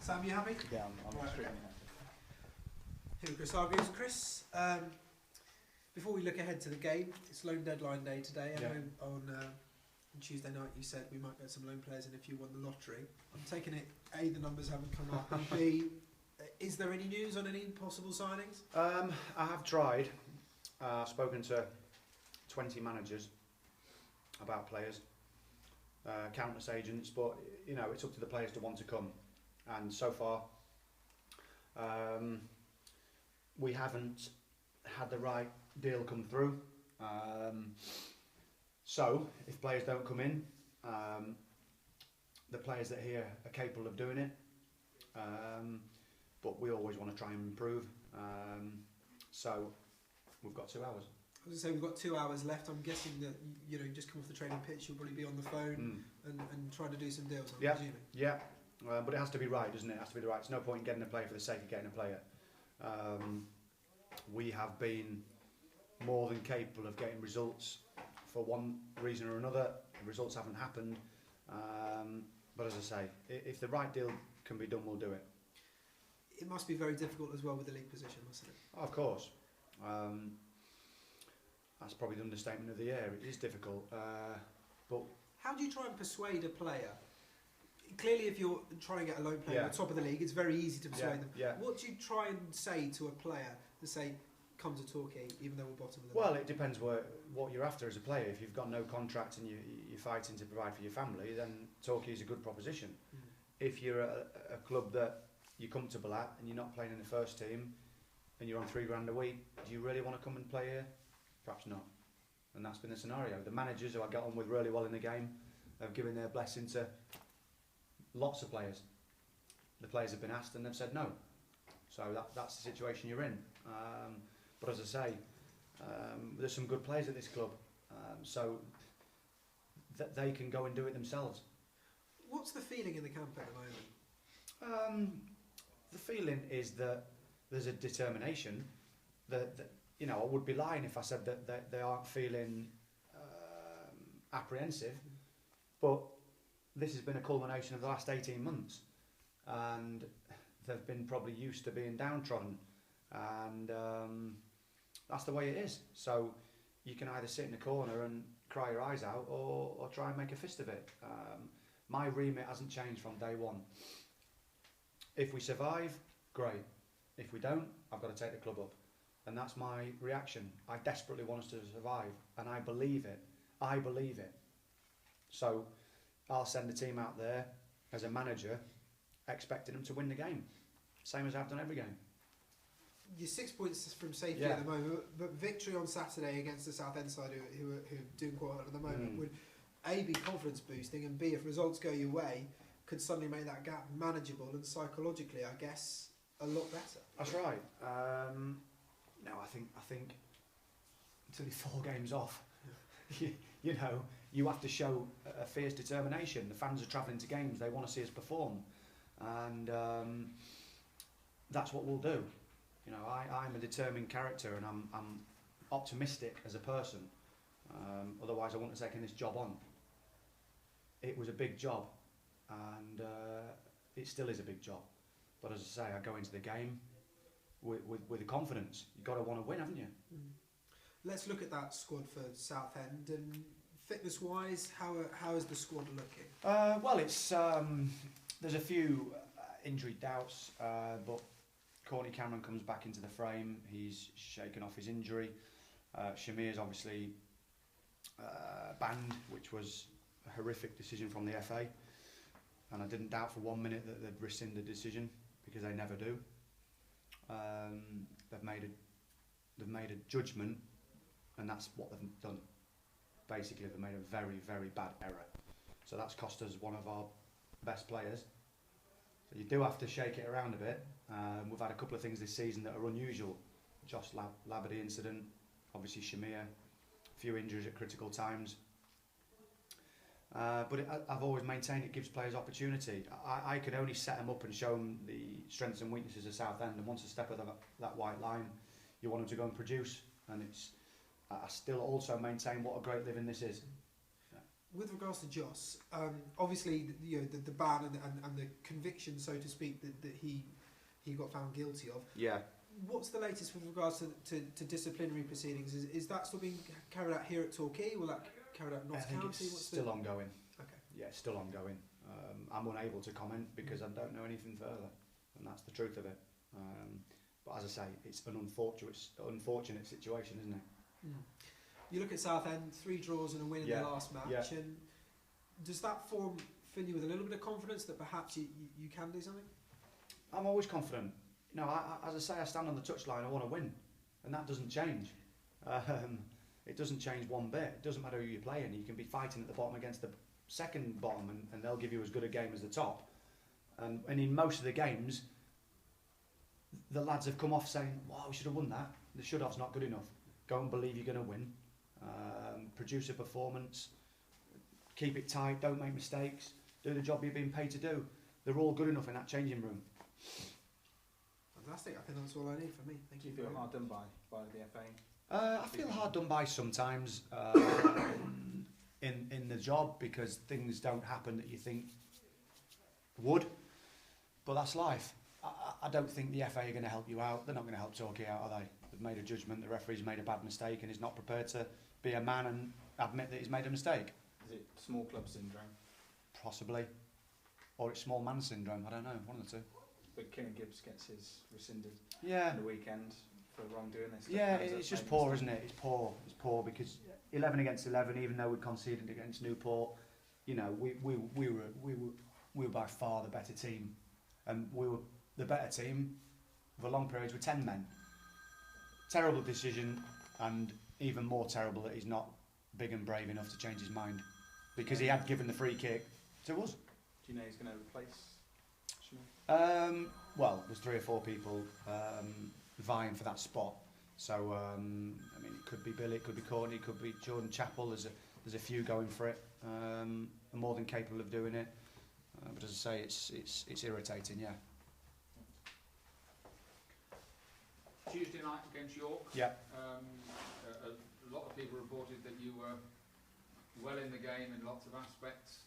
Sam, you happy? Yeah, I'm Right, extremely okay. happy. Here with Chris Hargreaves. Chris, before we look ahead to the game, it's loan deadline day today. I Yeah. know on Tuesday night you said we might get some loan players in if you won the lottery. I'm taking it, A, the numbers haven't come up, and B, is there any news on any possible signings? I have tried. I've spoken to 20 managers about players, countless agents, but you know it's up to the players to want to come. And so far, we haven't had the right deal come through. So if players don't come in, the players that are here are capable of doing it. But we always want to try and improve. So we've got 2 hours. I was going to say we've got 2 hours left. I'm guessing that you just come off the training pitch, you'll probably be on the phone and trying to do some deals. I'm presuming. Yeah. But it has to be right, doesn't it? It has to be the right. There's no point in getting a player for the sake of getting a player. We have been more than capable of getting results for one reason or another. The results haven't happened. But as I say, if the right deal can be done, we'll do it. It must be very difficult as well with the league position, mustn't it? Oh, of course. That's probably the understatement of the year. It is difficult. But how do you try and persuade a player? Clearly, if you're trying to get a loan player at the top of the league, it's very easy to persuade them. Yeah. What do you try and say to a player to say, come to Torquay, even though we're bottom of the well, league? it depends what you're after as a player. If you've got no contract and you're fighting to provide for your family, then Torquay is a good proposition. If you're a club that you're comfortable at and you're not playing in the first team and you're on £3,000 a week, do you really want to come and play here? Perhaps not. And that's been the scenario. The managers who I got on with really well in the game have given their blessing to lots of players. The players have been asked and they've said no. So that's the situation you're in. But as I say, there's some good players at this club, so that they can go and do it themselves. What's the feeling in the camp at the moment? The feeling is that there's a determination that you know, I would be lying if I said that they aren't feeling apprehensive, but this has been a culmination of the last 18 months and they've been probably used to being downtrodden, and that's the way it is. So you can either sit in the corner and cry your eyes out or try and make a fist of it. My remit hasn't changed from day one. If we survive, great. If we don't, I've got to take the club up. And that's my reaction. I desperately want us to survive, and I believe it. I believe it. So I'll send the team out there as a manager, expecting them to win the game, same as I've done every game. You're 6 points from safety at the moment, but victory on Saturday against the Southend side, who are doing quite well at the moment, would A, be confidence boosting, and B, if results go your way, could suddenly make that gap manageable and psychologically, I guess, a lot better. That's right. No, I think until you're 4 games off, you know, you have to show a fierce determination. The fans are travelling to games; they want to see us perform, and that's what we'll do. You know, I'm a determined character, and I'm optimistic as a person. Otherwise, I wouldn't have taken this job on. It was a big job, and it still is a big job. But as I say, I go into the game with the confidence. You've got to want to win, haven't you? Let's look at that squad for Southend. And fitness-wise, how is the squad looking? Well, it's there's a few injury doubts, but Courtney Cameron comes back into the frame. He's shaken off his injury. Shamir's obviously banned, which was a horrific decision from the FA, and I didn't doubt for 1 minute that they'd rescind the decision, because they never do. They've made a judgment, and that's what they've done. Basically, they've made a very, very bad error. So that's cost us one of our best players. So you do have to shake it around a bit. We've had a couple of things this season that are unusual. Josh Labadie incident, obviously Shamir, a few injuries at critical times. But I've always maintained it gives players opportunity. I could only set them up and show them the strengths and weaknesses of Southend, and once a step of that white line, you want them to go and produce. And I still also maintain what a great living this is. with regards to Joss, obviously the ban and the conviction, so to speak, that he got found guilty of. Yeah. What's the latest with regards to disciplinary proceedings? Is that still being carried out here at Torquay? Will that carried out in Notts County? It's still ongoing. Okay. Yeah, it's still ongoing. I'm unable to comment because I don't know anything further, and that's the truth of it. But as I say, it's an unfortunate situation, isn't it? Mm. You look at Southend, 3 draws and a win in the last match, and does that fill you with a little bit of confidence that perhaps you can do something? I'm always confident. You know, as I say, I stand on the touchline, I want to win, and that doesn't change. It doesn't change one bit. It doesn't matter who you're playing. You can be fighting at the bottom against the second bottom, and they'll give you as good a game as the top. And in most of the games, the lads have come off saying, "Wow, we should have won that. The should-have's not good enough. Go and believe you're going to win. Produce a performance. Keep it tight. Don't make mistakes. Do the job you're being paid to do." They're all good enough in that changing room. Fantastic. I think that's all I need for me. Thank you. Do you feel hard done by the FA? I feel hard done by sometimes in the job because things don't happen that you think would. But that's life. I don't think the FA are going to help you out. They're not going to help Torquay out, are they? They've made a judgment. The referee's made a bad mistake and is not prepared to be a man and admit that he's made a mistake. Is it small club syndrome? Possibly. Or it's small man syndrome. I don't know. One of the two. But Kieran Gibbs gets his rescinded on the weekend for wrongdoing. It's just poor, isn't it? It's poor. It's poor because 11 against 11, even though we conceded against Newport, you know, we were by far the better team, and we were the better team for long periods with 10 men. Terrible decision, and even more terrible that he's not big and brave enough to change his mind because he had given the free kick to us. Do you know he's going to replace Schmidt? Well, there's 3 or 4 people vying for that spot. So, I mean, it could be Billy, it could be Courtney, it could be Jordan Chappell. There's a few going for it. Are more than capable of doing it. But as I say, it's irritating, yeah. Tuesday night against York. Yeah. A lot of people reported that you were well in the game in lots of aspects.